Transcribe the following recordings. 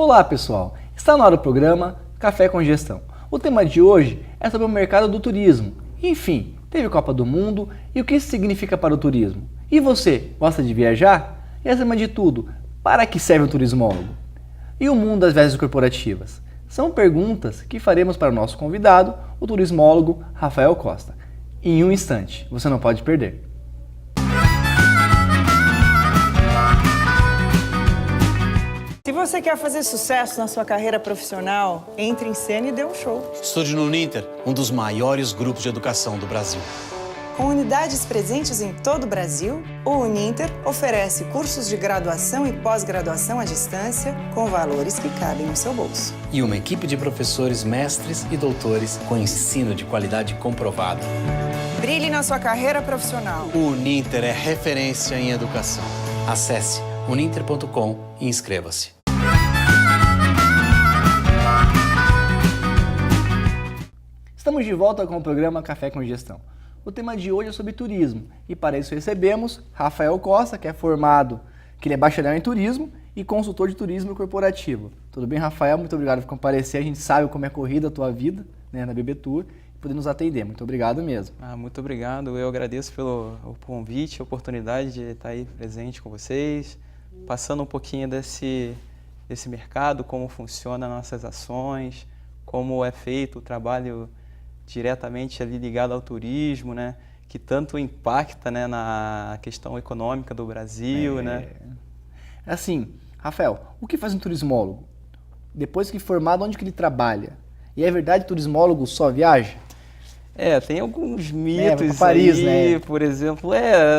Olá pessoal, está no ar o programa Café com Gestão. O tema de hoje é sobre o mercado do turismo. Enfim, teve Copa do Mundo e o que isso significa para o turismo? E você, gosta de viajar? E acima de tudo, para que serve o turismólogo? E o mundo das viagens corporativas? São perguntas que faremos para o nosso convidado, o turismólogo Rafael Costa. Em um instante, você não pode perder. Se você quer fazer sucesso na sua carreira profissional, entre em cena e dê um show. Estude no Uninter, um dos maiores grupos de educação do Brasil. Com unidades presentes em todo o Brasil, o Uninter oferece cursos de graduação e pós-graduação à distância com valores que cabem no seu bolso. E uma equipe de professores, mestres e doutores com ensino de qualidade comprovado. Brilhe na sua carreira profissional. O Uninter é referência em educação. Acesse uninter.com e inscreva-se. Estamos de volta com o programa Café com Gestão. O tema de hoje é sobre turismo e para isso recebemos Rafael Costa, que ele é bacharel em turismo e consultor de turismo corporativo. Tudo bem, Rafael? Muito obrigado por comparecer. A gente sabe como é corrida a tua vida, né, na BB Tour e poder nos atender. Muito obrigado mesmo. Muito obrigado. Eu agradeço pelo convite, a oportunidade de estar aí presente com vocês, passando um pouquinho desse mercado, como funcionam nossas ações, como é feito o trabalho diretamente ali ligado ao turismo, né, que tanto impacta, né, na questão econômica do Brasil, né? Assim, Rafael, o que faz um turismólogo? Depois que formado, onde que ele trabalha? E é verdade que o turismólogo só viaja? Tem alguns mitos pra Paris, aí, né? por exemplo,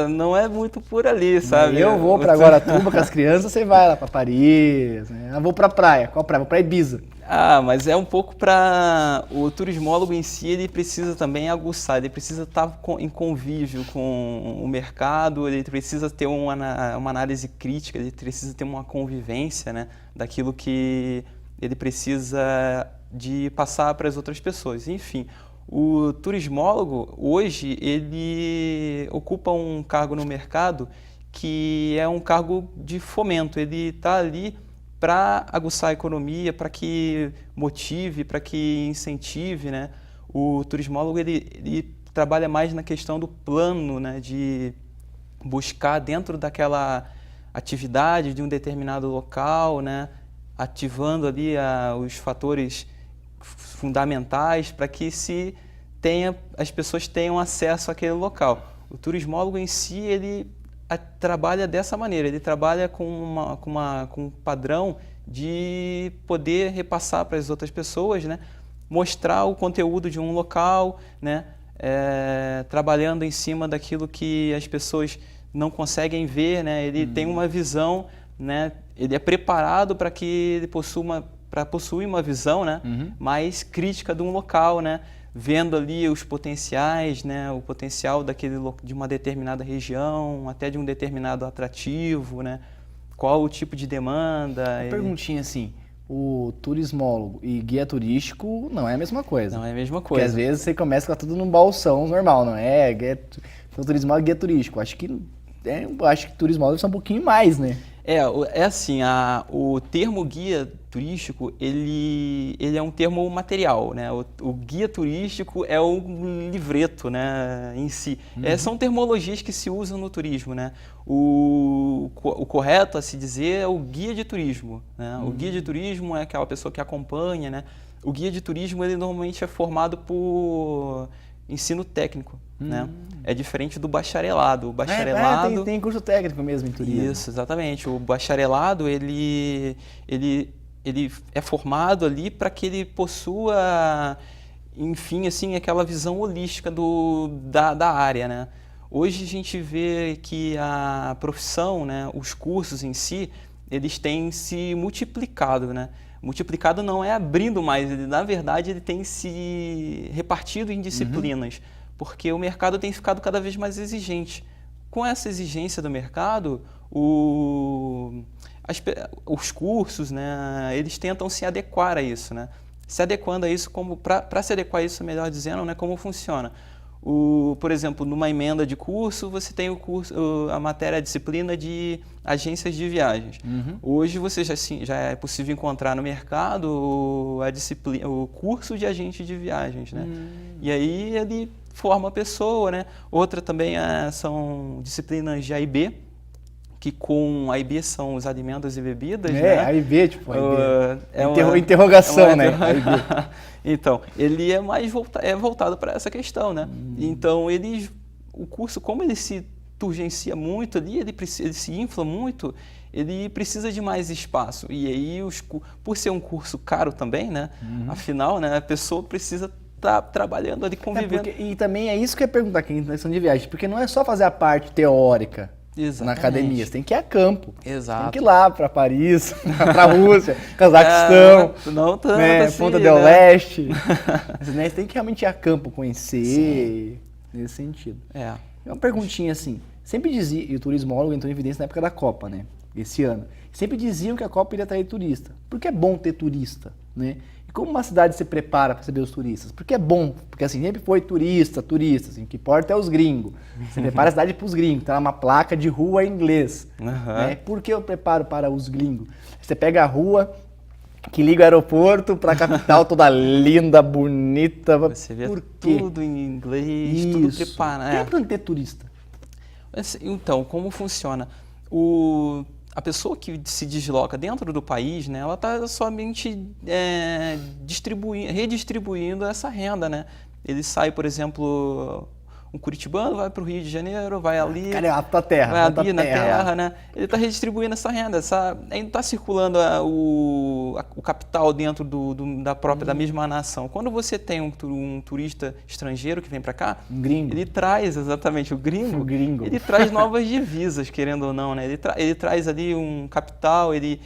não é muito por ali, sabe? Eu vou para Guaratuba com as crianças, você vai lá para Paris, né? Eu vou para praia. Qual praia? Vou para Ibiza. Mas é um pouco para o turismólogo em si, ele precisa também aguçar, ele precisa estar em convívio com o mercado, ele precisa ter uma análise crítica, ele precisa ter uma convivência, né, daquilo que ele precisa de passar para as outras pessoas. Enfim, o turismólogo hoje ele ocupa um cargo no mercado que é um cargo de fomento, ele está ali para aguçar a economia, para que motive, para que incentive, né? O turismólogo ele trabalha mais na questão do plano, né? De buscar dentro daquela atividade de um determinado local, né? Ativando ali os fatores fundamentais para que as pessoas tenham acesso àquele local. O turismólogo em si ele trabalha dessa maneira, ele trabalha com um padrão de poder repassar para as outras pessoas, né? Mostrar o conteúdo de um local, né? Trabalhando em cima daquilo que as pessoas não conseguem ver, né? Ele tem uma visão, né? Ele é preparado para que ele possuir uma visão, né? Mais crítica de um local, né? Vendo ali os potenciais, né, o potencial de uma determinada região, até de um determinado atrativo, né, qual o tipo de demanda. Uma perguntinha assim, o turismólogo e guia turístico não é a mesma coisa. Não é a mesma coisa. Porque às vezes você começa com tudo num balsão normal, não é? O turismólogo e guia turístico. Acho que turismólogo deve ser um pouquinho mais, né? Assim, o termo guia turístico, ele é um termo material, né? O guia turístico é um livreto, né, em si. São terminologias que se usam no turismo, né? O correto a se dizer é o guia de turismo, né? O guia de turismo é aquela pessoa que acompanha, né? O guia de turismo, ele normalmente é formado por ensino técnico, né? É diferente do bacharelado. O bacharelado... Tem curso técnico mesmo em turismo. Isso, exatamente. O bacharelado, ele é formado ali para que ele possua, enfim, assim, aquela visão holística da área, né? Hoje a gente vê que a profissão, né, os cursos em si, eles têm se multiplicado, né? Multiplicado não é abrindo mais, na verdade ele tem se repartido em disciplinas, porque o mercado tem ficado cada vez mais exigente. Com essa exigência do mercado, os cursos, né, eles tentam se adequar a isso, né? Se adequando a isso, para se adequar a isso, melhor dizendo, né, como funciona. Por exemplo, numa emenda de curso, você tem a matéria, a disciplina de agências de viagens. Hoje você já é possível encontrar no mercado o curso de agente de viagens, né? E aí ele forma a pessoa, né? Outra também são disciplinas de A&B, que com A&B são os alimentos e bebidas, né? A&B, tipo, interrogação, né? Então, ele é mais voltado para essa questão, né? Então, o curso, como ele se turgencia muito ali, ele se infla muito, ele precisa de mais espaço. E aí, por ser um curso caro também, né? Afinal, né, a pessoa precisa estar trabalhando ali, convivendo. E também é isso que eu ia perguntar aqui na questão de viagem, porque não é só fazer a parte teórica. Exatamente. Na academia, você tem que ir a campo. Exato. Tem que ir lá para Paris, para a Rússia, Cazaquistão, não tanto assim, Ponta del Leste. Você tem que realmente ir a campo, conhecer, nesse sentido. É uma perguntinha assim, sempre dizia, e o turismólogo entrou em evidência na época da Copa, né? Esse ano. Sempre diziam que a Copa iria atrair turista. Porque é bom ter turista, né? E como uma cidade se prepara para receber os turistas? Porque é bom, porque assim, sempre foi turista, assim, o que importa é os gringos. Você prepara a cidade para os gringos, tá uma placa de rua em inglês. Né? Por que eu preparo para os gringos? Você pega a rua que liga o aeroporto para a capital toda linda, bonita. Você vê tudo em inglês, tudo preparado. É para ter turista. Então, como funciona? A pessoa que se desloca dentro do país, né, ela está somente redistribuindo essa renda, né? Ele sai, por exemplo, um curitibano vai para o Rio de Janeiro, vai ali, vai ali na terra, né? Ele está redistribuindo essa renda, ainda está circulando o capital dentro da mesma nação. Quando você tem um turista estrangeiro que vem para cá, ele traz exatamente o gringo, ele traz novas divisas, querendo ou não, né? Ele traz ali um capital, ele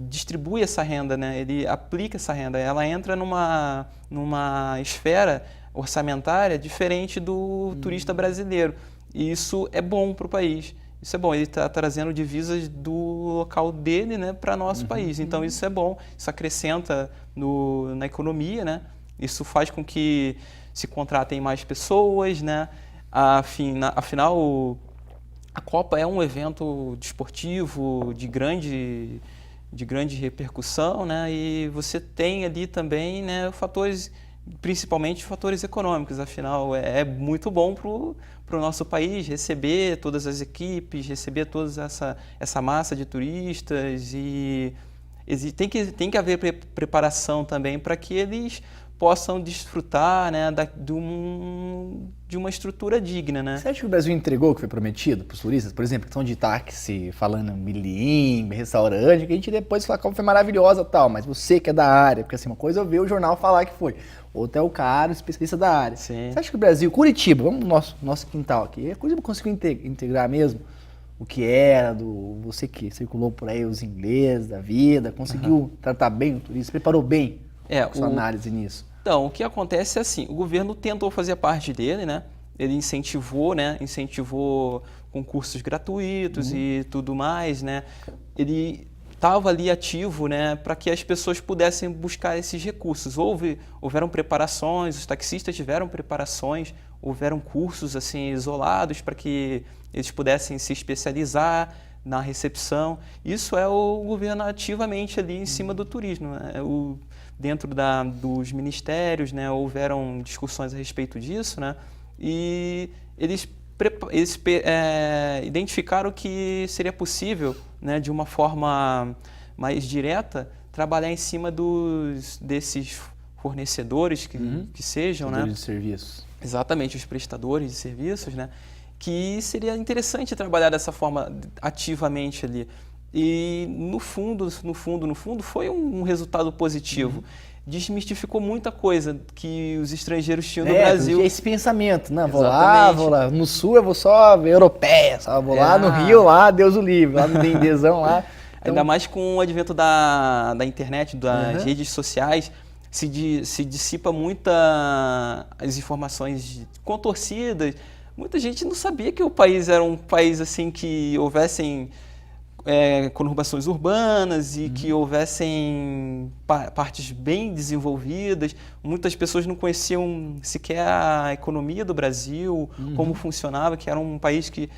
distribui essa renda, né? Ele aplica essa renda, ela entra numa esfera orçamentária diferente do turista brasileiro. E isso é bom para o país. Isso é bom, ele está trazendo divisas do local dele, né, para nosso país. Então isso é bom, isso acrescenta na economia, né? Isso faz com que se contratem mais pessoas, né? Afinal, a Copa é um evento desportivo de grande repercussão, né? E você tem ali também, né, principalmente fatores econômicos. Afinal, é muito bom para o nosso país receber todas as equipes, receber toda essa massa de turistas, e tem que haver preparação também para que eles possam desfrutar, né, de uma estrutura digna, né? Você acha que o Brasil entregou o que foi prometido para os turistas? Por exemplo, questão de táxi, falando bilíngue, restaurante, que a gente depois fala como foi maravilhosa e tal, mas você que é da área, porque assim, uma coisa é eu ver o jornal falar que foi, outra é o cara, especialista da área. Sim. Você acha que o Brasil, Curitiba, vamos no nosso quintal aqui, Curitiba conseguiu integrar mesmo o que era, você que circulou por aí, os ingleses da vida, conseguiu tratar bem o turista, preparou bem a sua análise nisso? Então, o que acontece é assim, o governo tentou fazer parte dele, né? Ele incentivou com cursos gratuitos e tudo mais, né? Ele estava ali ativo, né, para que as pessoas pudessem buscar esses recursos. Houveram preparações, os taxistas tiveram preparações, houveram cursos assim isolados para que eles pudessem se especializar na recepção. Isso é o governo ativamente ali em cima do turismo, né? Dentro dos ministérios, né, houveram discussões a respeito disso, né, e eles identificaram que seria possível, né, de uma forma mais direta, trabalhar em cima desses fornecedores que sejam, prestadores né, de serviços. Exatamente, os prestadores de serviços, né, que seria interessante trabalhar dessa forma ativamente ali. E no fundo, foi um resultado positivo. Desmistificou muita coisa que os estrangeiros tinham no Brasil. Tinha esse pensamento, né? Vou lá, no sul eu vou só europeia, vou lá no Rio, lá Deus o livre, lá no Dendezão lá. Então... Ainda mais com o advento da internet, das redes sociais, se dissipa as informações contorcidas. Muita gente não sabia que o país era um país assim que houvessem conurbações urbanas e que houvessem partes bem desenvolvidas. Muitas pessoas não conheciam sequer a economia do Brasil, como funcionava, que era um país que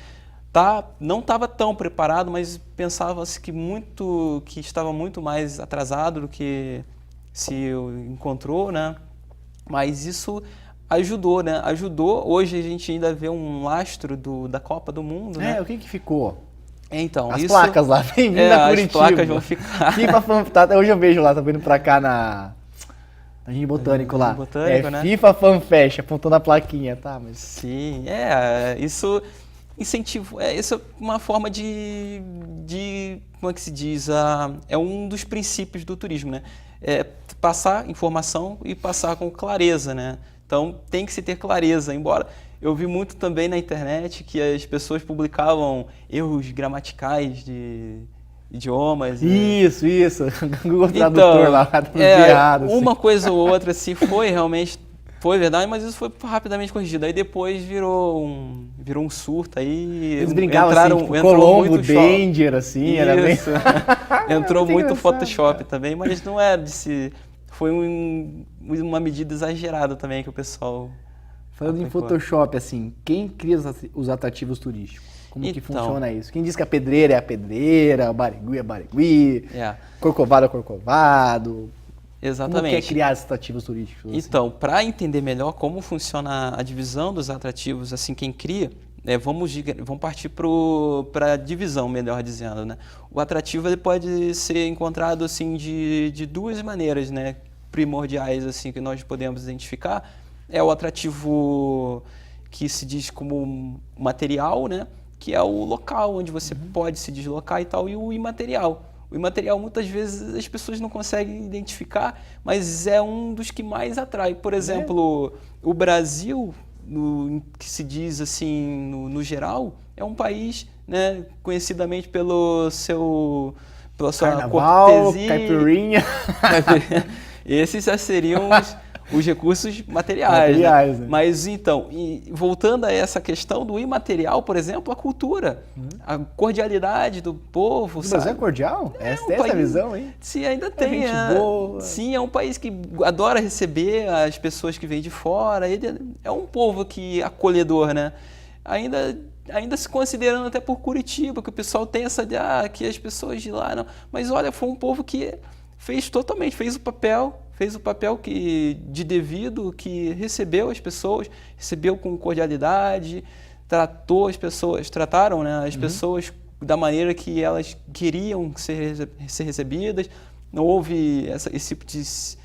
não estava tão preparado, mas pensava-se que estava muito mais atrasado do que se encontrou, né? Mas isso ajudou, né? Ajudou. Hoje a gente ainda vê um lastro da Copa do Mundo, né? O que ficou? Então, as placas lá, bem-vindo a Curitiba. As placas vão ficar. Hoje eu vejo lá, tô vindo pra cá na Jardim Botânico lá. Botânico, né? FIFA Fan Fest, apontando a plaquinha, tá? Mas... Sim, isso incentivo, isso é uma forma de como é que se diz, é um dos princípios do turismo, né? Passar informação e passar com clareza, né? Então tem que se ter clareza, embora eu vi muito também na internet que as pessoas publicavam erros gramaticais de idiomas. Isso. Google Tradutor lá, errado. Uma coisa ou outra assim foi verdade, mas isso foi rapidamente corrigido. Aí depois virou um surto aí. Eles brincavam assim, tipo, Colombo Danger, assim, isso. Era bem... Entrou muito Photoshop também, mas não era de se... Foi uma medida exagerada também que o pessoal... Falando em Photoshop, assim, quem cria os atrativos turísticos? Como que funciona isso? Quem diz que a pedreira é a pedreira, o barigui é barigui, Corcovado é Corcovado... Exatamente. Como que é criar esses atrativos turísticos? Assim? Então, para entender melhor como funciona a divisão dos atrativos, assim, quem cria, vamos partir para a divisão, melhor dizendo, né? O atrativo ele pode ser encontrado assim de duas maneiras, né, primordiais assim que nós podemos identificar. É o atrativo que se diz como material, né, que é o local onde você pode se deslocar e tal, e o imaterial. O imaterial, muitas vezes, as pessoas não conseguem identificar, mas é um dos que mais atrai. Por exemplo, o Brasil, que se diz assim, no geral, é um país, né, conhecidamente pela sua Carnaval, cortesia. caipirinha. Esses já seriam os recursos materiais, né? Mas então, voltando a essa questão do imaterial, por exemplo, a cultura, a cordialidade do povo. O Brasil é cordial? Essa visão, hein? Sim, ainda tem. Gente boa. Sim, é um país que adora receber as pessoas que vêm de fora. Ele é um povo que acolhedor, né? Ainda se considerando até por Curitiba, que o pessoal tem essa de que as pessoas de lá não. Mas olha, foi um povo que fez o papel de devido, que recebeu as pessoas, recebeu com cordialidade, trataram, né, as pessoas da maneira que elas queriam ser recebidas. Não houve esse tipo de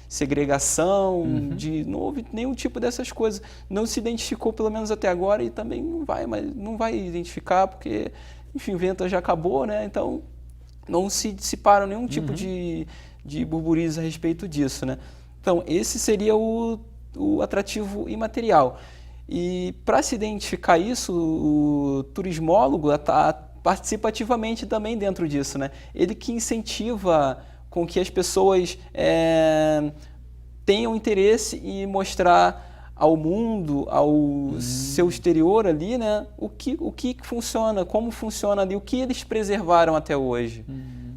segregação, não houve nenhum tipo dessas coisas. Não se identificou, pelo menos até agora, e também não vai identificar, porque, enfim, o vento já acabou, né? Então não se dissiparam nenhum tipo de burburinhos a respeito disso, né? Então, esse seria o atrativo imaterial. E para se identificar isso, o turismólogo participa ativamente também dentro disso, né? Ele que incentiva com que as pessoas tenham interesse em mostrar ao mundo, ao seu exterior ali, né? O que funciona, como funciona ali, o que eles preservaram até hoje.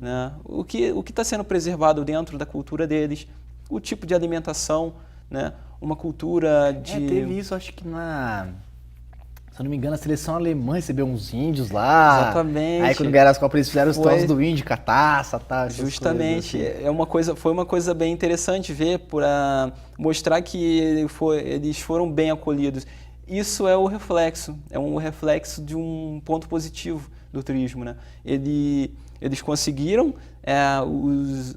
Né? O que está sendo preservado dentro da cultura deles, o tipo de alimentação, né? Uma cultura de... teve isso, acho que se eu não me engano, a seleção alemã recebeu uns índios lá. Exatamente. Aí quando ganharam as Copas, eles fizeram os troços do índio, com a taça, tá? Justamente. Assim. Foi uma coisa bem interessante ver, para mostrar que eles foram bem acolhidos. Isso é um reflexo de um ponto positivo do turismo, né? Eles conseguiram,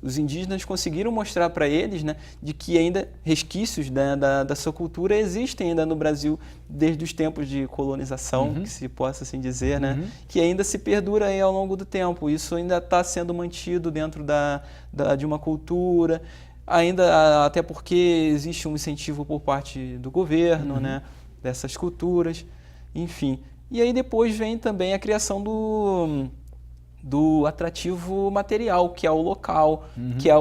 os indígenas conseguiram mostrar para eles, né, de que ainda resquícios, né, da sua cultura existem ainda no Brasil desde os tempos de colonização, que se possa assim dizer, né, que ainda se perdura aí ao longo do tempo. Isso ainda está sendo mantido dentro de uma cultura, ainda até porque existe um incentivo por parte do governo, né, dessas culturas, enfim. E aí depois vem também a criação do atrativo material, que é o local, que é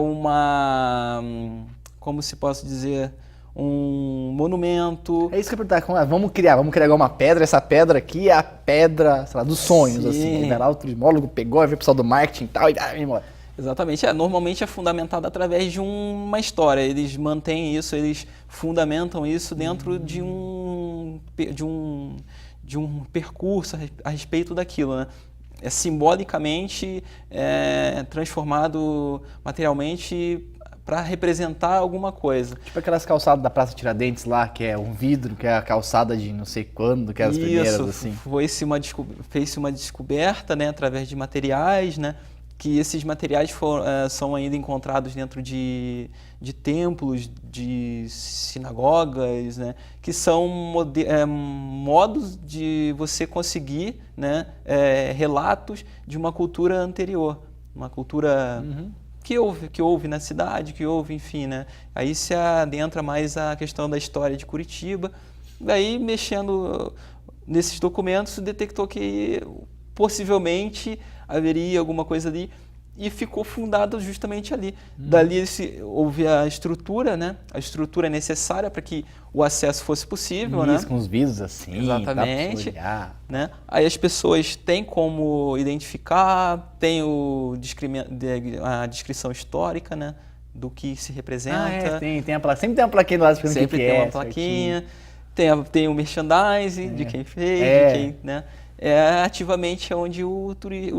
como se possa dizer, um monumento. É isso que eu ia perguntar, vamos criar uma pedra, essa pedra aqui é a pedra, sei lá, dos sonhos, Sim. assim. Aí vai lá o turismólogo, pegou, aí veio o pessoal do marketing e tal, e vai embora. Exatamente, normalmente é fundamentado através de uma história, eles mantêm isso, eles fundamentam isso dentro de um percurso a respeito daquilo, né? É simbolicamente transformado materialmente para representar alguma coisa. Tipo aquelas calçadas da Praça Tiradentes lá, que é um vidro, que é a calçada de não sei quando, que é as primeiras, assim. Fez-se uma descoberta, né, através de materiais, né, que esses materiais são ainda encontrados dentro de templos, de sinagogas, né, que são modos de você conseguir, né, relatos de uma cultura anterior, uma cultura que houve na cidade, que houve, enfim, né. Aí se adentra mais a questão da história de Curitiba. Daí, mexendo nesses documentos, detectou que possivelmente haveria alguma coisa ali e ficou fundado justamente ali. Dali houve a estrutura, né? A estrutura necessária para que o acesso fosse possível, né? Com os vidros assim, exatamente, dá pra olhar. Né? Aí as pessoas têm como identificar, tem a descrição histórica, né? Do que se representa. Tem a plaquinha. Sempre tem uma plaquinha do lado explicando Sempre o que tem é. uma plaquinha. Tem o merchandising de quem fez, de quem, né? Ativamente onde o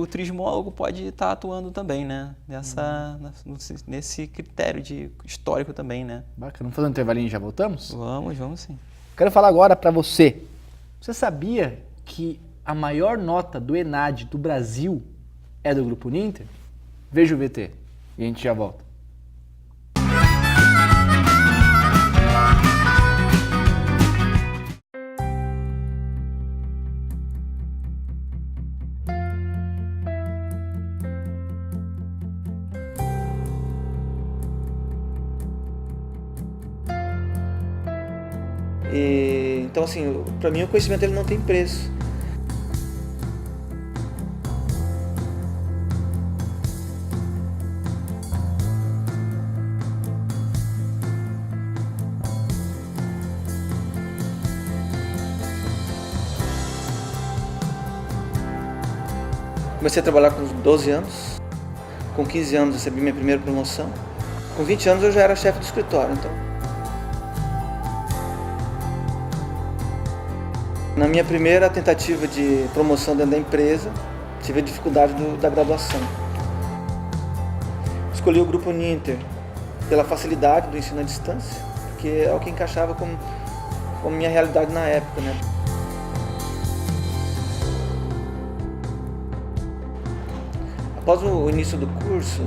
turismólogo pode estar atuando também, né? Nesse critério histórico também, né? Bacana. Vamos fazer um intervalinho e já voltamos? Vamos sim. Quero falar agora para você. Você sabia que a maior nota do ENAD do Brasil é do Grupo Uninter? Veja o VT e a gente já volta. Então, assim, para mim o conhecimento ele não tem preço. Comecei a trabalhar com 12 anos, com 15 anos recebi minha primeira promoção, com 20 anos eu já era chefe do escritório, então. Na minha primeira tentativa de promoção dentro da empresa, tive a dificuldade da graduação. Escolhi o Grupo Uninter pela facilidade do ensino à distância, porque é o que encaixava com minha realidade na época, né? Após o início do curso,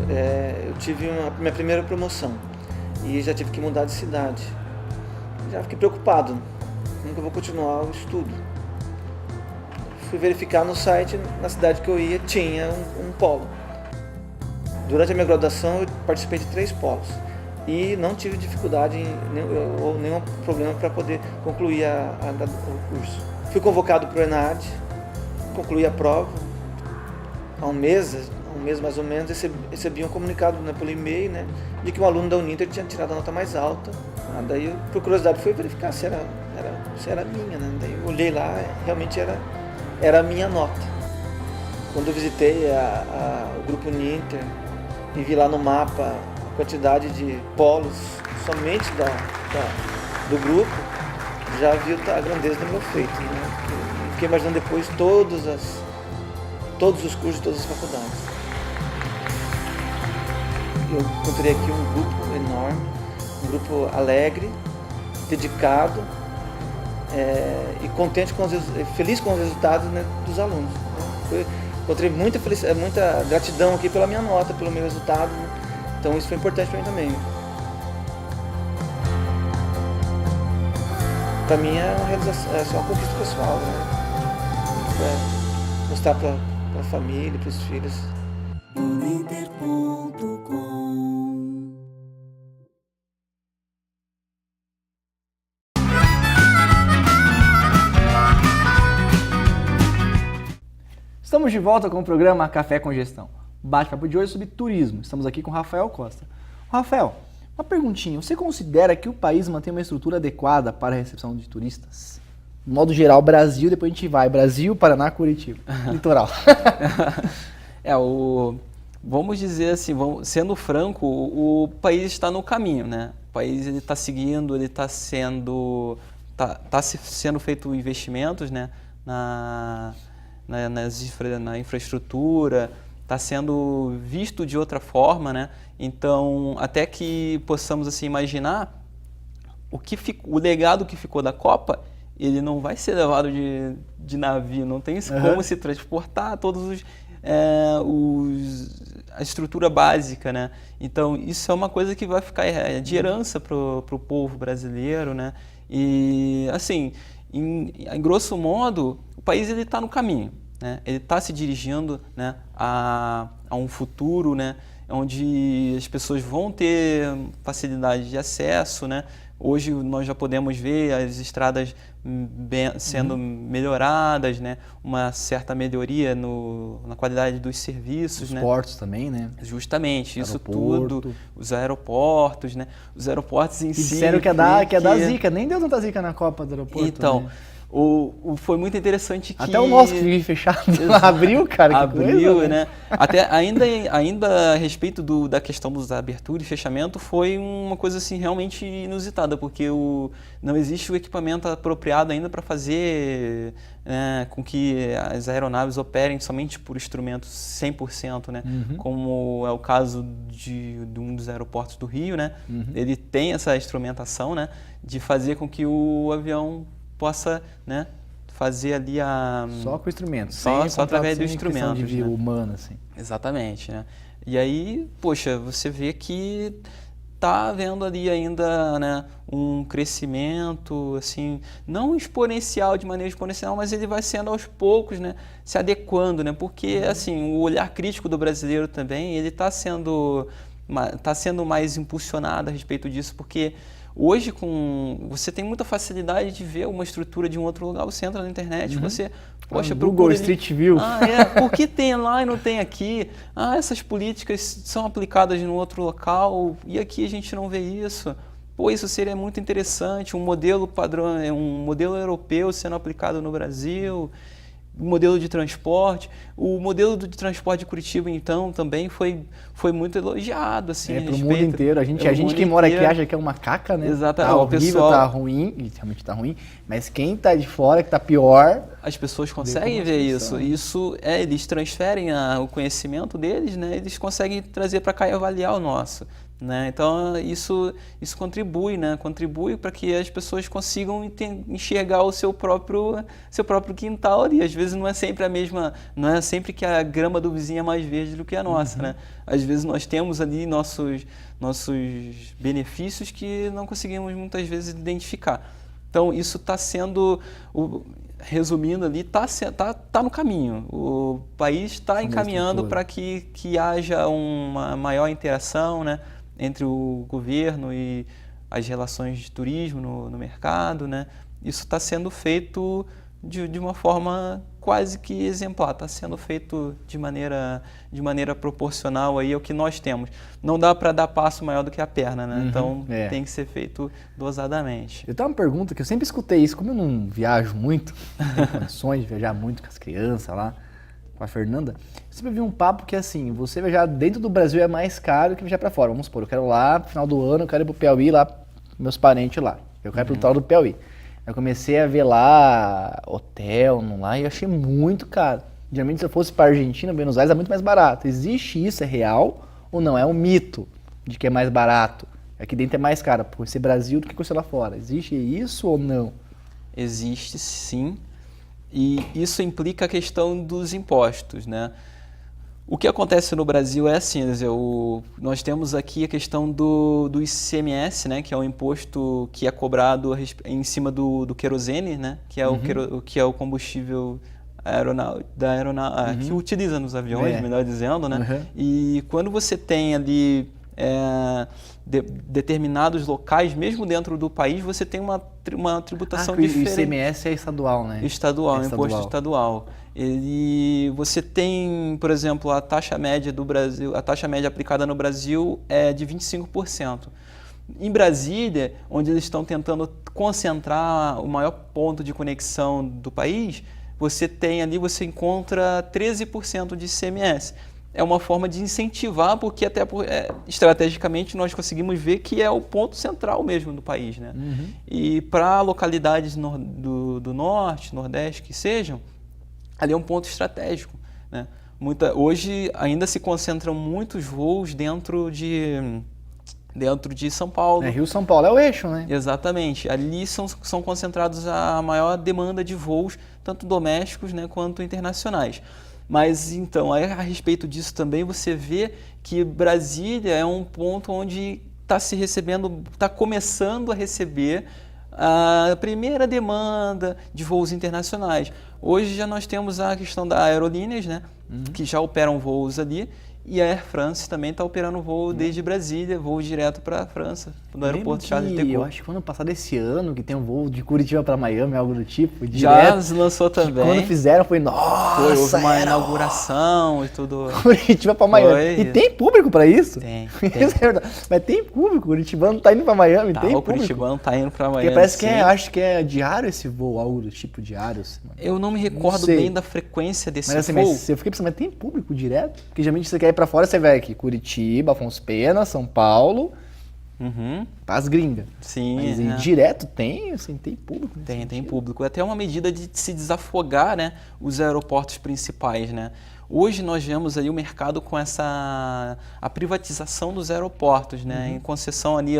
eu tive minha primeira promoção e já tive que mudar de cidade. Já fiquei preocupado. Como que eu vou continuar o estudo? Fui verificar no site, na cidade que eu ia, tinha um polo. Durante a minha graduação, eu participei de 3 polos e não tive dificuldade ou nenhum problema para poder concluir o curso. Fui convocado para o ENAD, concluí a prova. Há um mês mais ou menos, recebi um comunicado, né, pelo e-mail, né, de que um aluno da Uninter tinha tirado a nota mais alta. Daí, por curiosidade, fui verificar se era minha, né? Daí eu olhei lá, realmente era a minha nota. Quando eu visitei o Grupo Uninter e vi lá no mapa a quantidade de polos somente do grupo, já vi a grandeza do meu feito, né? Fiquei imaginando depois todos os cursos, todas as faculdades. Eu encontrei aqui um grupo enorme, um grupo alegre, dedicado e contente feliz com os resultados, né, dos alunos. Encontrei muita felicidade, muita gratidão aqui pela minha nota, pelo meu resultado, né? Então isso foi importante para mim também. Para mim é uma realização, é só uma conquista pessoal, né? Mostrar para a família, para os filhos. Estamos de volta com o programa Café com Gestão. O bate-papo de hoje é sobre turismo. Estamos aqui com o Rafael Costa. Rafael, Uma perguntinha, você considera que o país mantém uma estrutura adequada para a recepção de turistas? De modo geral, Brasil, depois a gente vai. Brasil, Paraná, Curitiba. Litoral. Vamos dizer assim, sendo franco, o país está no caminho, né? O país está seguindo, ele está sendo feito investimentos, né? Na infraestrutura, está sendo visto de outra forma, né? Então, até que possamos assim imaginar o legado que ficou da Copa, ele não vai ser levado de navio, não tem como se transportar todos a estrutura básica, né? Então, isso é uma coisa que vai ficar de herança para o povo brasileiro, né? E, assim, em grosso modo, o país está no caminho, né? Ele está se dirigindo, né, a um futuro, né, onde as pessoas vão ter facilidade de acesso, né? Hoje nós já podemos ver as estradas sendo melhoradas, né? Uma certa melhoria na qualidade dos serviços. Os portos também, né? Justamente, isso tudo, os aeroportos, né? Os aeroportos em si... Disseram que é da zica, nem deu tanta zica na Copa do aeroporto. Então, né? Foi muito interessante que... Até o nosso que vive fechado abriu, cara. Abriu, coisa, né? Até ainda a respeito da questão dos abertura e fechamento, foi uma coisa assim realmente inusitada, porque não existe o equipamento apropriado ainda para fazer com que as aeronaves operem somente por instrumentos 100%, né? Como é o caso de um dos aeroportos do Rio, né? Ele tem essa instrumentação, né, de fazer com que o avião possa, né, fazer ali só com o instrumento, só através do instrumento, de vida humana, assim. Exatamente, né? E aí, poxa, você vê que está havendo ali ainda, né, um crescimento, assim, não exponencial, de maneira exponencial, mas ele vai sendo aos poucos, né, se adequando, né? Porque, assim, o olhar crítico do brasileiro também, ele está sendo mais impulsionado a respeito disso, porque hoje, você tem muita facilidade de ver uma estrutura de um outro lugar, você entra na internet, você, poxa, Google Street View. Por que tem lá e não tem aqui? Essas políticas são aplicadas no outro local e aqui a gente não vê isso. Pô, isso seria muito interessante, um modelo padrão, um modelo europeu sendo aplicado no Brasil, modelo de transporte. O modelo de transporte de Curitiba, então, também foi muito elogiado, assim, para o mundo inteiro. A gente que mora aqui acha que é uma caca, né? Exatamente. Tá horrível, tá ruim, e realmente tá ruim, mas quem tá de fora, que tá pior... As pessoas conseguem ver isso. Eles transferem o conhecimento deles, né? Eles conseguem trazer para cá e avaliar o nosso. Né? Então isso contribui, né? Contribui para que as pessoas consigam enxergar o seu próprio quintal, e às vezes não é sempre que a grama do vizinho é mais verde do que a nossa, né? Às vezes nós temos ali nossos benefícios que não conseguimos muitas vezes identificar. Então isso está sendo, resumindo ali, tá no caminho. O país está encaminhando para que haja uma maior interação, né, entre o governo e as relações de turismo no mercado, né? Isso está sendo feito de uma forma quase que exemplar, está sendo feito de maneira proporcional aí ao que nós temos. Não dá para dar passo maior do que a perna, né? Então tem que ser feito dosadamente. Eu tenho uma pergunta que eu sempre escutei isso, como eu não viajo muito, não tenho condições de viajar muito com as crianças lá, com a Fernanda, eu sempre vi um papo que assim, você viajar dentro do Brasil é mais caro que viajar para fora. Vamos supor, eu quero lá, no final do ano, eu quero ir pro Piauí lá, meus parentes lá. Eu quero ir pro tal do Piauí. Eu comecei a ver lá hotel, lá, e eu achei muito caro. Geralmente se eu fosse para Argentina, Buenos Aires, é muito mais barato. Existe isso? É real ou não? É um mito de que é mais barato. Aqui dentro é mais caro, por ser Brasil do que conhecer lá fora. Existe isso ou não? Existe sim. E isso implica a questão dos impostos, né? O que acontece no Brasil é assim, nós temos aqui a questão do ICMS, né, que é um imposto que é cobrado em cima do querosene, né, que é o combustível que utiliza nos aviões, melhor dizendo, né? E quando você tem ali determinados locais, mesmo dentro do país, você tem uma tributação diferente. O ICMS é estadual, né? Estadual, imposto estadual. Você tem, por exemplo, a taxa média do Brasil, a taxa média aplicada no Brasil é de 25%. Em Brasília, onde eles estão tentando concentrar o maior ponto de conexão do país, você encontra 13% de ICMS. É uma forma de incentivar, porque até estrategicamente nós conseguimos ver que é o ponto central mesmo do país, né? E para localidades do norte, nordeste que sejam, ali é um ponto estratégico, né? Hoje ainda se concentram muitos voos dentro de São Paulo. Rio-São Paulo é o eixo, né? Exatamente. Ali são concentrados a maior demanda de voos, tanto domésticos, né, quanto internacionais. Mas, então, a respeito disso também, você vê que Brasília é um ponto onde está começando a receber a primeira demanda de voos internacionais. Hoje já nós temos a questão da Aerolíneas, né, que já operam voos ali, e a Air France também está operando voo desde Brasília, voo direto para a França, no aeroporto Charles de Gaulle. Eu acho que ano passado, esse ano, que tem um voo de Curitiba para Miami, algo do tipo, já direto, lançou também. Quando fizeram, foi, nossa, houve uma inauguração e tudo. Curitiba para Miami. E tem público para isso? Tem. Mas tem público, o curitibano tá indo para Miami, tem o público. curitibano tá indo para Miami. Porque parece que acho que é diário esse voo, algo do tipo diário. Assim, eu não me recordo bem da frequência desse voo. Mas eu fiquei pensando, mas tem público direto? Porque geralmente você quer ir para fora, você vai aqui. Curitiba, Afonso Pena, São Paulo, as gringas. Sim. Mas direto tem, assim, tem público. Tem público. Até uma medida de se desafogar, né, os aeroportos principais, né? Hoje nós vemos aí o mercado com a privatização dos aeroportos, né, em concessão ali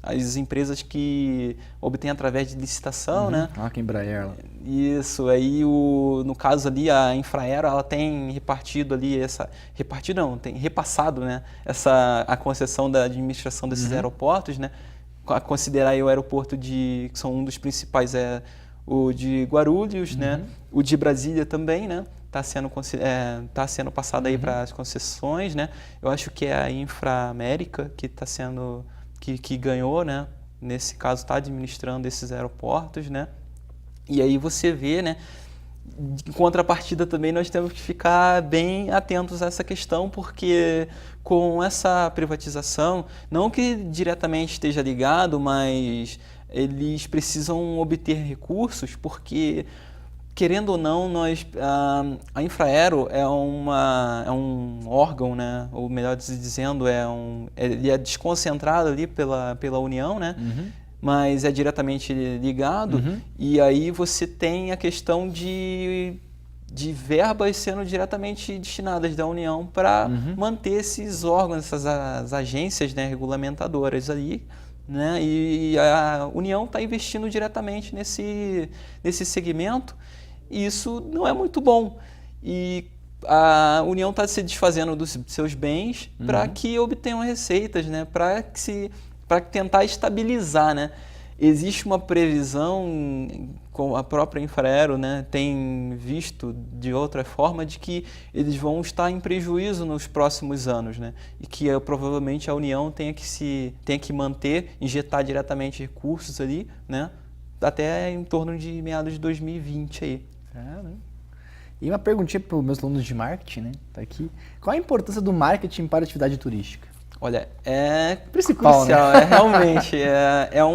as empresas que obtêm através de licitação, né? Ah, que Embraer lá. Isso, aí no caso ali a Infraero, ela tem repartido ali tem repassado, né, a concessão da administração desses aeroportos, né? A considerar aí o aeroporto que são um dos principais o de Guarulhos, né? O de Brasília também, né? Está sendo passado aí para as concessões, né? Eu acho que é a Inframérica que está sendo que ganhou, né? Nesse caso está administrando esses aeroportos, né? E aí você vê, né? Em contrapartida também nós temos que ficar bem atentos a essa questão, porque com essa privatização, não que diretamente esteja ligado, mas eles precisam obter recursos, porque querendo ou não, a Infraero é um órgão, né? Ou melhor dizendo, ele é desconcentrado ali pela União, né? Mas é diretamente ligado, e aí você tem a questão de verbas sendo diretamente destinadas da União para manter esses órgãos, essas agências, né, regulamentadoras ali, né? E a União está investindo diretamente nesse segmento, e isso não é muito bom. E a União está se desfazendo dos seus bens para que obtenham receitas, né? Para tentar estabilizar, né? Existe uma previsão, com a própria Infraero, né, tem visto de outra forma, de que eles vão estar em prejuízo nos próximos anos, né? E que provavelmente a União tenha que manter, injetar diretamente recursos ali, né? Até em torno de meados de 2020 aí. E uma perguntinha para os meus alunos de marketing, né? Tá aqui. Qual a importância do marketing para a atividade turística? Olha, é principal, crucial, né? Realmente é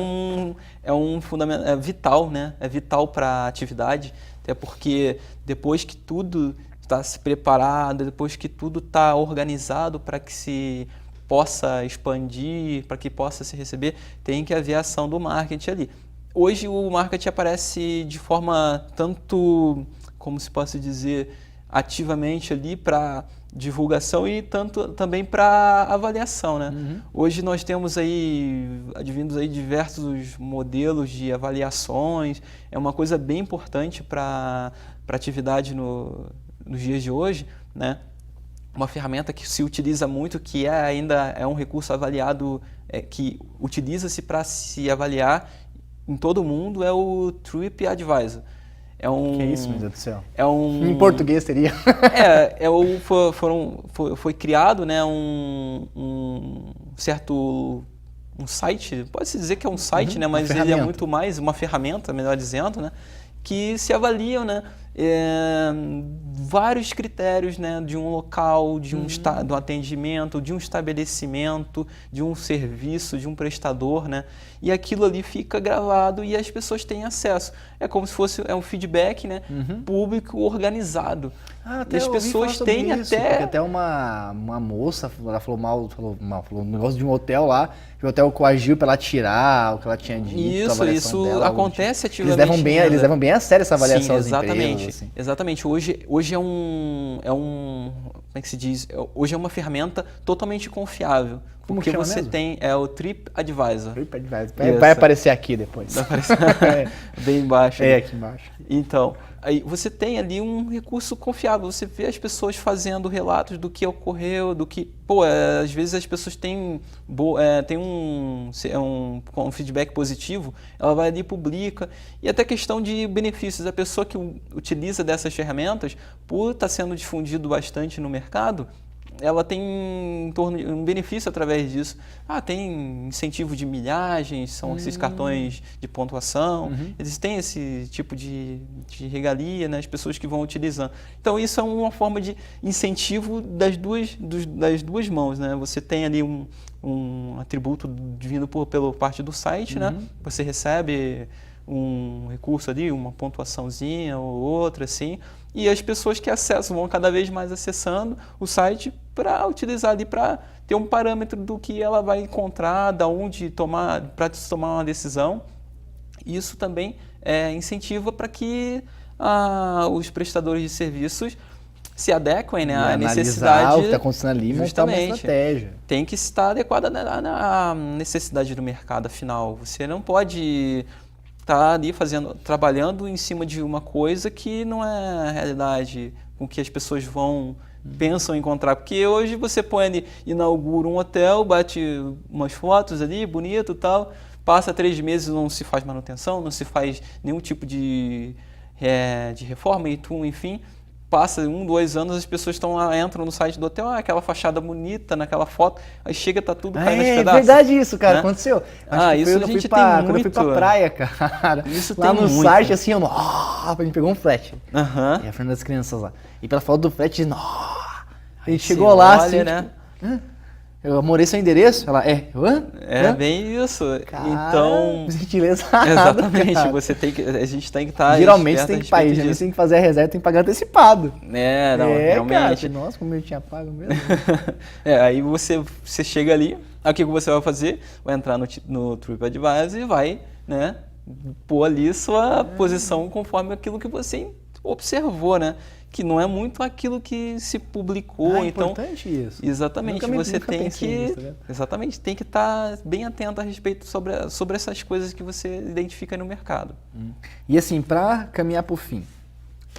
um fundamento, é vital, né? É vital para a atividade, até porque depois que tudo está se preparado, depois que tudo está organizado para que se possa expandir, para que possa se receber, tem que haver a ação do marketing ali. Hoje o marketing aparece de forma tanto, como se possa dizer, ativamente ali para divulgação e tanto também para avaliação, né? Hoje nós temos advindos aí diversos modelos de avaliações, é uma coisa bem importante para a atividade nos dias de hoje, né? Uma ferramenta que se utiliza muito, que ainda é um recurso avaliado, que utiliza-se para se avaliar em todo o mundo, é o TripAdvisor. Que é isso, meu Deus do céu? Em português seria? Foi criado, né, um site, pode-se dizer que é um site, né, mas ele é muito mais uma ferramenta, melhor dizendo, né, que se avaliam, né, vários critérios, né, de um local, do atendimento, de um estabelecimento, de um serviço, de um prestador, né? E aquilo ali fica gravado e as pessoas têm acesso. É como se fosse um feedback, né, público organizado. Até e as pessoas têm isso, até... porque até uma moça, ela falou um negócio de um hotel lá, que o hotel coagiu pra ela tirar o que ela tinha dito. Isso dela, acontece tipo. ativamente. Eles levam bem a sério essa avaliação. Sim, exatamente. Empresas, assim. Exatamente. Hoje é um... Como é que se diz? Hoje é uma ferramenta totalmente confiável. Como porque chama você mesmo? tem o TripAdvisor. Vai aparecer aqui depois. Vai aparecer bem embaixo. Aqui embaixo. Então, aí você tem ali um recurso confiável. Você vê as pessoas fazendo relatos do que ocorreu, do que... às vezes as pessoas têm um feedback positivo, ela vai ali e publica. E até questão de benefícios. A pessoa que utiliza dessas ferramentas, por estar sendo difundido bastante no mercado, ela tem um benefício através disso. Tem incentivo de milhagens, são esses cartões de pontuação, eles têm esse tipo de regalia, né, as pessoas que vão utilizando. Então isso é uma forma de incentivo das duas mãos, né? Você tem ali um atributo vindo pela parte do site, né? Você recebe um recurso ali, uma pontuaçãozinha ou outra, assim, e as pessoas que acessam vão cada vez mais acessando o site para utilizar ali, para ter um parâmetro do que ela vai encontrar, da onde tomar, para tomar uma decisão. Isso também incentiva para que os prestadores de serviços se adequem, né, à necessidade. O que está acontecendo ali, montar uma estratégia. Tem que estar adequada à necessidade do mercado, afinal. Você não pode estar ali trabalhando em cima de uma coisa que não é a realidade com que as pessoas pensam encontrar. Porque hoje você põe ali, inaugura um hotel, bate umas fotos ali, bonito e tal, passa 3 meses, não se faz manutenção, não se faz nenhum tipo de reforma, enfim. Passa 1, 2 anos, as pessoas entram no site do hotel, aquela fachada bonita naquela foto, aí chega, tá tudo caindo aos pedaços. É verdade isso, cara, né? aconteceu. Isso a gente tem muito. Quando eu fui pra praia, cara, isso lá tem no muito. site, assim, a gente pegou um flat. E a frente das crianças lá. E pela foto do flat, a gente chegou lá, olha, assim, né? Tipo, eu amorei seu endereço? Ela, bem isso. Cara, então, gentileza. exatamente, cara. a gente tem que estar Geralmente você tem que pagar, geralmente tem que fazer a reserva, tem que pagar antecipado. Realmente. Cara, nossa, como eu tinha pago mesmo. Aí você chega ali, aí o que você vai fazer? Vai entrar no TripAdvisor e vai, né, pôr ali sua posição conforme aquilo que você observou, né? Que não é muito aquilo que se publicou. É então, importante isso. Exatamente, você tem que tá tem que estar bem atento a respeito sobre essas coisas que você identifica no mercado. E assim, para caminhar para o fim,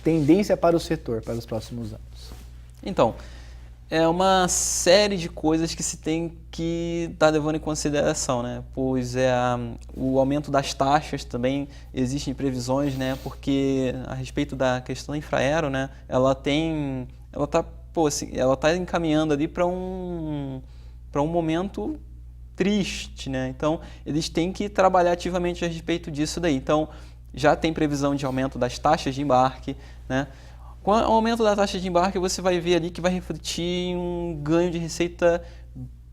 tendência para o setor para os próximos anos? Então, é uma série de coisas que se tem que estar levando em consideração, né? Pois o aumento das taxas também, existem previsões, né? Porque a respeito da questão infraero, né? Ela está encaminhando ali para um momento triste, né? Então, eles têm que trabalhar ativamente a respeito disso daí. Então, já tem previsão de aumento das taxas de embarque, né? Com o aumento da taxa de embarque, você vai ver ali que vai refletir um ganho de receita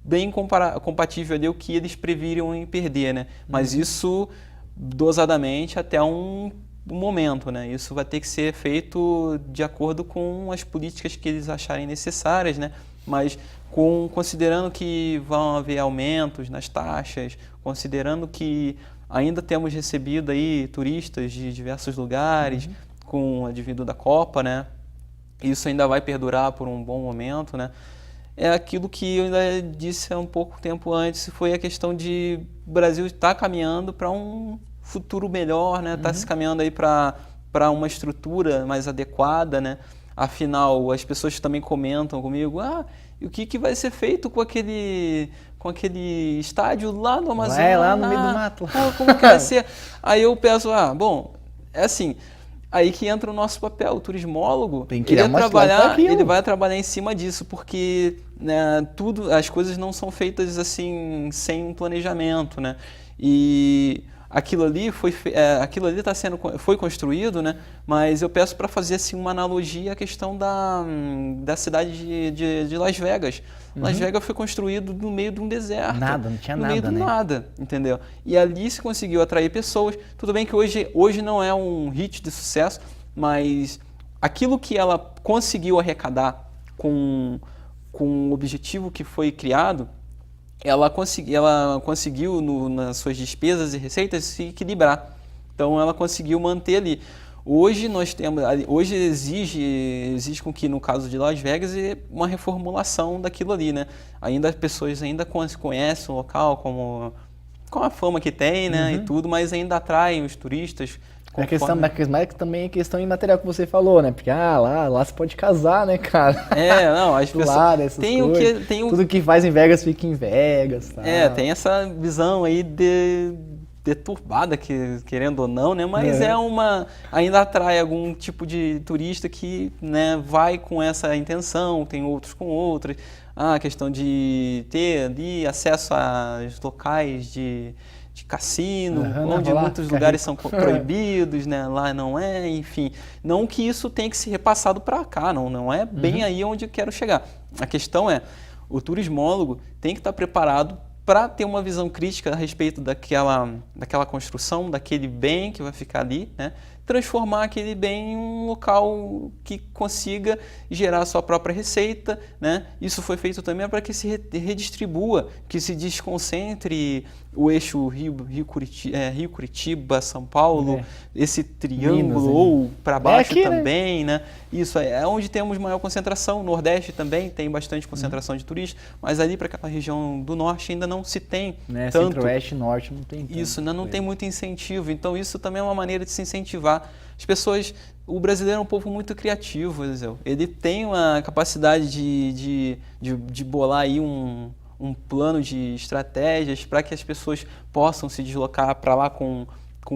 bem compatível ali o que eles previram em perder, né? Mas isso dosadamente até um momento, né? Isso vai ter que ser feito de acordo com as políticas que eles acharem necessárias, né? Mas considerando que vão haver aumentos nas taxas, considerando que ainda temos recebido aí turistas de diversos lugares, com o advindo da Copa, né? Isso ainda vai perdurar por um bom momento, né? É aquilo que eu ainda disse há um pouco tempo antes, foi a questão de o Brasil estar caminhando para um futuro melhor, né? Está se caminhando aí para uma estrutura mais adequada, né? Afinal, as pessoas também comentam comigo, e o que vai ser feito com aquele estádio lá no Amazonas? Lá no meio do mato. Como que vai ser? Aí eu penso, bom, é assim, aí que entra o nosso papel, o turismólogo, ele vai trabalhar em cima disso, porque, né, as coisas não são feitas assim sem um planejamento, né? E aquilo ali foi construído, né? Mas eu peço para fazer assim uma analogia à questão da cidade de Las Vegas. Las Vegas foi construído no meio de um deserto. Nada, não tinha no nada, meio do né? nada, entendeu? E ali se conseguiu atrair pessoas. Tudo bem que hoje não é um hit de sucesso, mas aquilo que ela conseguiu arrecadar com o objetivo que foi criado, ela conseguiu nas suas despesas e receitas se equilibrar. Então ela conseguiu manter ali. Hoje exige com que no caso de Las Vegas uma reformulação daquilo ali, né? As pessoas ainda conhecem o local com a fama que tem, né, e tudo, mas ainda atraem os turistas. A questão, mas também é questão imaterial que você falou, né? Porque lá você pode casar, né, cara? Não, as pessoas lá, essas coisas. Tudo que faz em Vegas fica em Vegas, tá? Tem essa visão aí deturbada, querendo ou não, né? Mas ainda atrai algum tipo de turista que, né, vai com essa intenção, tem outros com outras. A questão de ter ali acesso aos locais de cassino, onde muitos lugares são proibidos, né? Lá não é, enfim. Não que isso tenha que ser repassado para cá, não é bem aí onde eu quero chegar. A questão é, o turismólogo tem que estar preparado para ter uma visão crítica a respeito daquela construção, daquele bem que vai ficar ali, né? Transformar aquele bem em um local que consiga gerar a sua própria receita, né? Isso foi feito também para que se redistribua, que se desconcentre o eixo Rio-Curitiba, São Paulo, esse triângulo, ou para baixo aqui, também, né? Isso é onde temos maior concentração. O Nordeste também tem bastante concentração de turistas, mas ali para aquela região do Norte ainda não se tem tanto. Centro-Oeste e Norte não tem tanto. Isso, ainda não tem muito incentivo. Então isso também é uma maneira de se incentivar as pessoas. O brasileiro é um povo muito criativo, Eliseu. Ele tem uma capacidade de bolar aí um plano de estratégias para que as pessoas possam se deslocar para lá com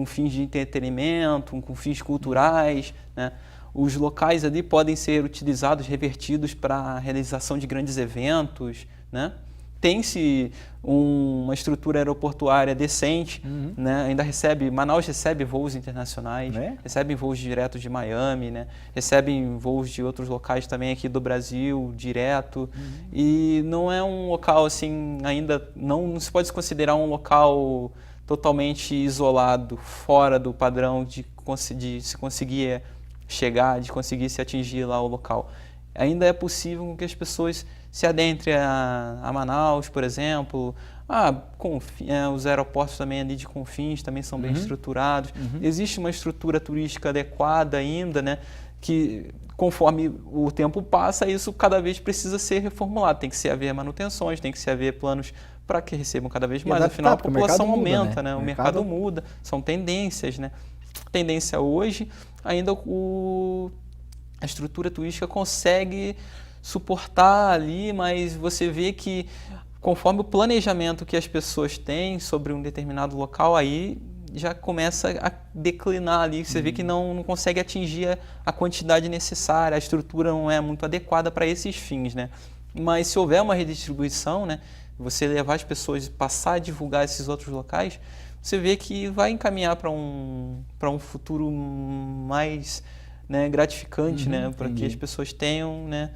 fins de entretenimento, com fins culturais, né? Os locais ali podem ser utilizados, revertidos para a realização de grandes eventos, né? Tem-se uma estrutura aeroportuária decente, né? Manaus recebe voos internacionais, recebe voos diretos de Miami, né? Recebem voos de outros locais também aqui do Brasil, direto. E não é um local assim, ainda não se pode se considerar um local totalmente isolado, fora do padrão de se conseguir chegar, de conseguir se atingir lá o local. Ainda é possível que as pessoas se adentrem a Manaus, por exemplo. Os aeroportos também ali de Confins também são bem estruturados. Existe uma estrutura turística adequada ainda, né? Que conforme o tempo passa, isso cada vez precisa ser reformulado. Tem que se haver manutenções, tem que se haver planos para que recebam cada vez mais. Afinal, a população aumenta, né? O mercado muda, são tendências, né? Tendência hoje, ainda a estrutura turística consegue suportar ali, mas você vê que conforme o planejamento que as pessoas têm sobre um determinado local, aí já começa a declinar ali, você vê que não consegue atingir a quantidade necessária, a estrutura não é muito adequada para esses fins, né? Mas se houver uma redistribuição, né, você levar as pessoas, passar a divulgar esses outros locais, você vê que vai encaminhar para um futuro mais, né, gratificante, né, para que as pessoas tenham, né,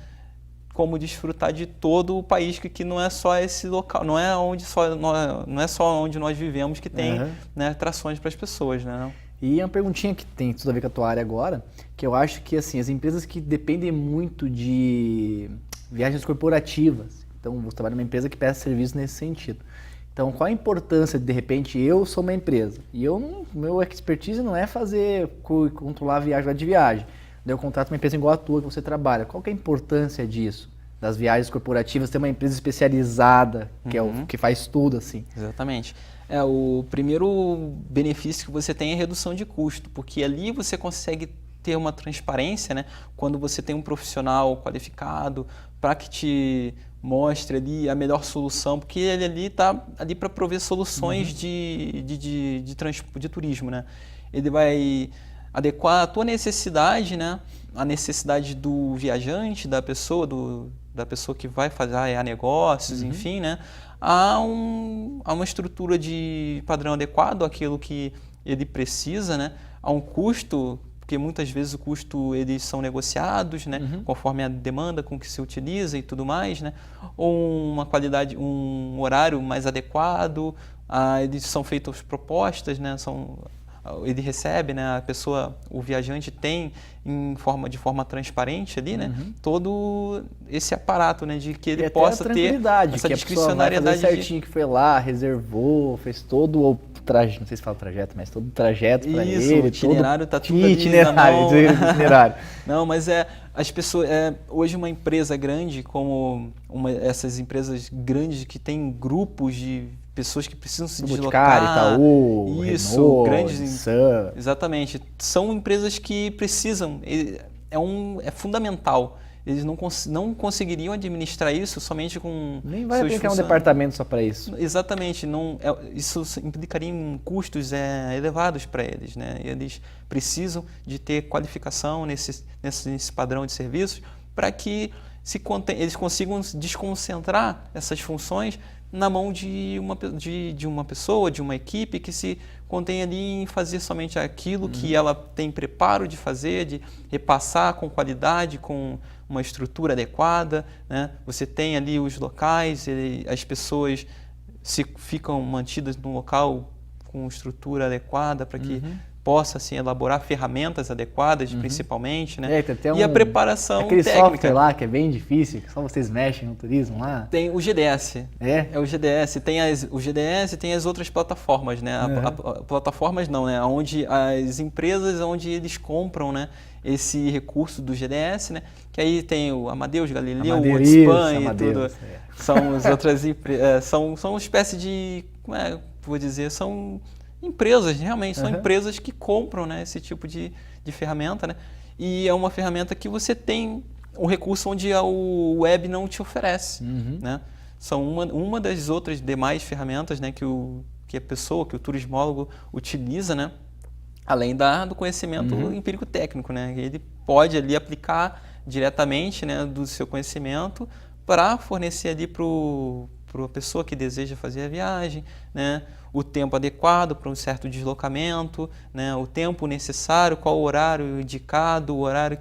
como desfrutar de todo o país, que não é só esse local, não é só onde nós vivemos que tem, né, atrações para as pessoas, né? E uma perguntinha que tem tudo a ver com a tua área agora, que eu acho que assim, as empresas que dependem muito de viagens corporativas, então você trabalha numa empresa que presta serviço nesse sentido. Então, qual a importância de repente, eu sou uma empresa e meu expertise não é controlar a viagem de viagem. Eu contrato uma empresa igual a tua que você trabalha. Qual que é a importância disso? Das viagens corporativas, ter uma empresa especializada, que é o que faz tudo assim. Exatamente. O primeiro benefício que você tem é a redução de custo, porque ali você consegue ter uma transparência, né? Quando você tem um profissional qualificado para que te mostre ali a melhor solução, porque ele ali está ali para prover soluções de turismo, né? Ele vai adequar a tua necessidade, né? A necessidade do viajante, da pessoa, da pessoa que vai fazer a negócios, enfim, né, a uma estrutura de padrão adequado àquilo que ele precisa, né, a um custo, porque muitas vezes o custo eles são negociados, né, conforme a demanda com que se utiliza e tudo mais, né, ou uma qualidade, um horário mais adequado, eles são feitas propostas, né, ele recebe, né, a pessoa, o viajante tem de forma transparente ali, né, todo esse aparato, né, de que ele possa ter essa discricionariedade certinho que foi lá, reservou, fez todo o trajeto, não sei se fala trajeto, mas todo o trajeto para ele, o itinerário todo tá tudo ali itinerário. Não, mas as pessoas, hoje uma empresa grande, como essas empresas grandes que tem grupos de pessoas que precisam se deslocar, Itaú, Renault, grandes, Nissan. exatamente, são empresas que precisam, é fundamental. Eles não conseguiriam administrar isso somente com nem vai ter um departamento só para isso. Exatamente, isso implicaria em custos elevados para eles, né? Eles precisam de ter qualificação nesse padrão de serviços para que eles consigam desconcentrar essas funções na mão de uma pessoa, de uma equipe que se contém ali em fazer somente aquilo que ela tem preparo de fazer, de repassar com qualidade, com uma estrutura adequada, né? Você tem ali os locais, as pessoas ficam mantidas no local com estrutura adequada para que possa assim, elaborar ferramentas adequadas, principalmente, né? E a preparação aquele técnica. Software lá que é bem difícil, que só vocês mexem no turismo lá. Tem o GDS. É o GDS. O GDS tem as outras plataformas, né? Plataformas não, né? Onde as empresas, onde eles compram, né? Esse recurso do GDS, né? Que aí tem o Amadeus, Galileu, o Outspan e tudo. São as outras empresas. São uma espécie de, como é que vou dizer, são empresas, realmente, são empresas que compram, né, esse tipo de ferramenta, né? E é uma ferramenta que você tem um recurso onde o web não te oferece, né? São uma das outras demais ferramentas, né, que o turismólogo utiliza, né? Além do conhecimento empírico técnico, né? Ele pode ali aplicar diretamente, né, do seu conhecimento para fornecer ali para a pessoa que deseja fazer a viagem, né? O tempo adequado para um certo deslocamento, né? O tempo necessário, qual o horário indicado, o horário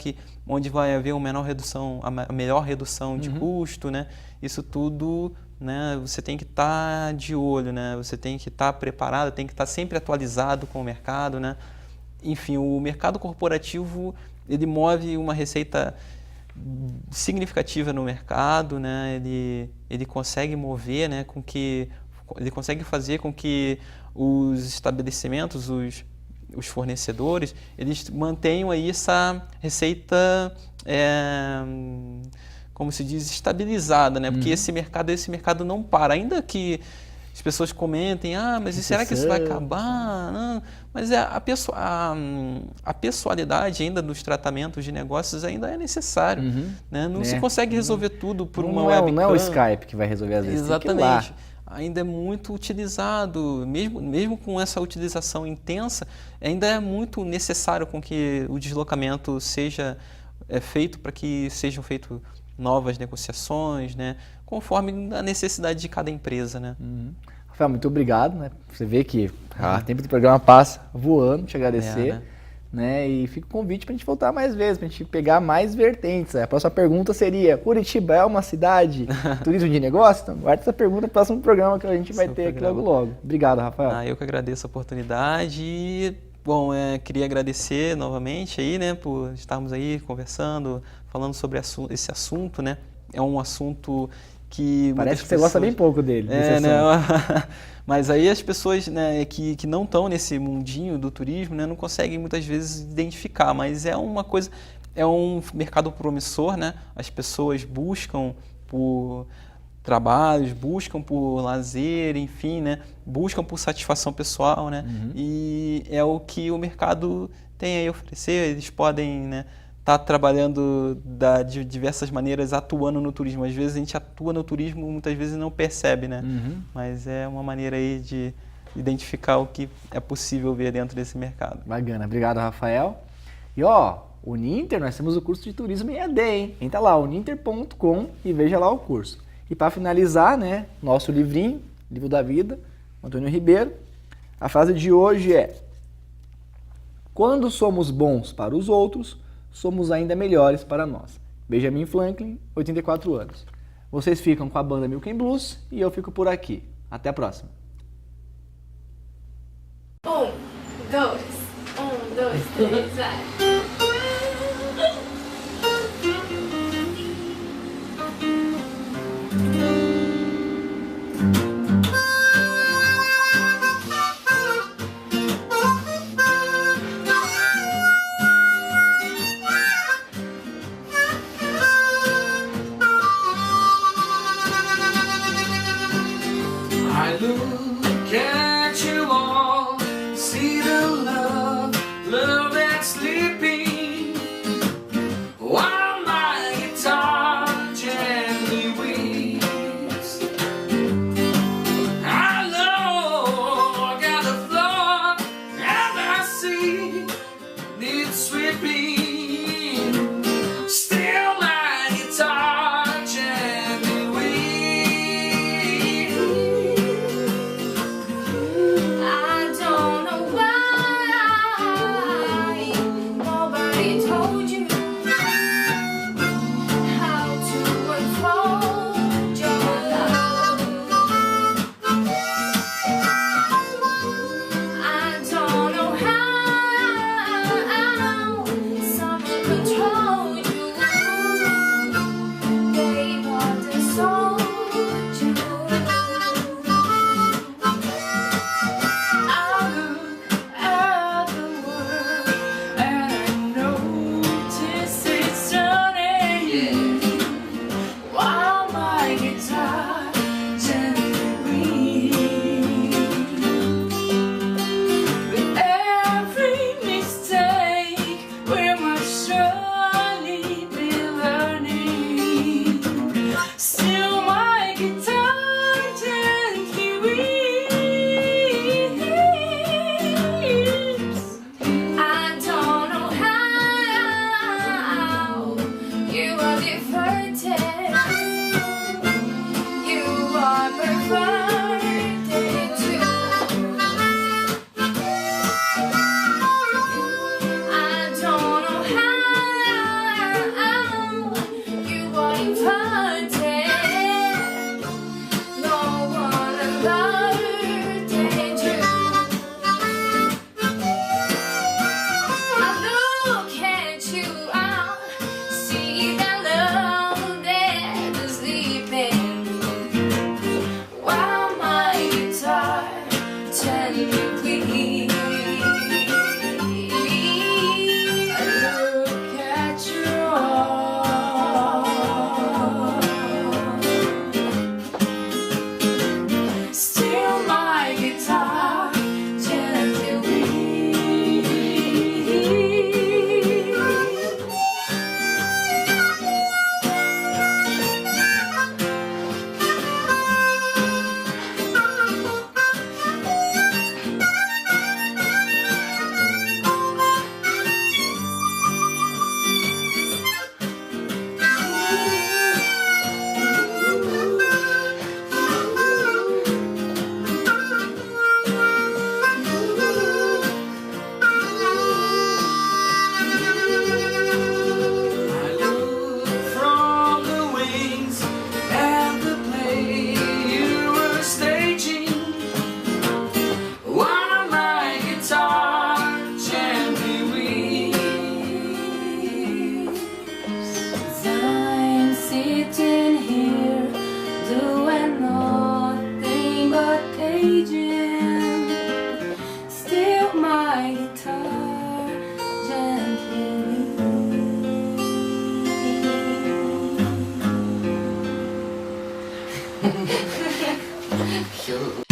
onde vai haver a melhor redução de custo, né? Isso tudo, né? Você tem que estar de olho, né? Você tem que estar preparado, tem que estar sempre atualizado com o mercado, né? Enfim, o mercado corporativo, ele move uma receita significativa no mercado, né? Ele consegue mover, né, ele consegue fazer com que os estabelecimentos, os fornecedores, eles mantenham aí essa receita, como se diz, estabilizada, né? Porque esse mercado não para, ainda que as pessoas comentem, mas será que isso vai acabar? Não. Mas a pessoalidade ainda dos tratamentos de negócios ainda é necessário, né? Não se consegue resolver tudo por uma webcam. Não é o Skype que vai resolver às vezes. Exatamente. Ainda é muito utilizado, mesmo com essa utilização intensa, ainda é muito necessário com que o deslocamento seja feito para que sejam feitas novas negociações, né, conforme a necessidade de cada empresa, né. Rafael, muito obrigado, né? Você vê que o tempo do programa passa voando, te agradecer. Né? E fica o convite para a gente voltar mais vezes, para a gente pegar mais vertentes. A próxima pergunta seria: Curitiba é uma cidade turismo de negócio? Então, guarda essa pergunta para o próximo programa que a gente vai ter aqui logo. Obrigado, Rafael. Eu que agradeço a oportunidade e, bom, queria agradecer novamente aí, né, por estarmos aí conversando, falando sobre esse assunto, né? É um assunto que parece que você gosta bem pouco dele. Né? Mas aí as pessoas, né, que não estão nesse mundinho do turismo, né, não conseguem muitas vezes identificar, mas é uma coisa, é um mercado promissor, né? As pessoas buscam por trabalhos, buscam por lazer, enfim, né? Buscam por satisfação pessoal, né? E é o que o mercado tem aí a oferecer. Eles podem, né, tá trabalhando de diversas maneiras, atuando no turismo. Às vezes a gente atua no turismo, muitas vezes não percebe, né? Mas é uma maneira aí de identificar o que é possível ver dentro desse mercado. Bacana. Obrigado, Rafael. E Uninter, nós temos o curso de turismo EAD, hein? Entra lá, uninter.com e veja lá o curso. E para finalizar, né, nosso livrinho, Livro da Vida, Antônio Ribeiro, a frase de hoje é: quando somos bons para os outros, somos ainda melhores para nós. Benjamin Franklin, 84 anos. Vocês ficam com a banda Milk and Blues e eu fico por aqui. Até a próxima. 1, 2, 3, vai. I look at you all, see the love that's sleeping, while my guitar gently weeps. I look at the floor and I see it sweeping, still my guitar gently weeps. I don't know why nobody told you how to unfold your love. I don't know how someone controlled you. They want to sold you. I look at the world and I notice it's turning, while my guitar gently weeps. With every mistake, we must surely be learning. Still, my guitar gently weeps. I don't know how you are different. You are perfect too. I don't know how you are imperfect. No one loved you. I look at you, I see the love that is sleeping, while my guitar gently weeps. I look at you all, still my guitar gently weeps. I look from the wings at the play you were staging, while my guitar gently weeps. I'm sitting here doing nothing but aging. Still my guitar gently weeps.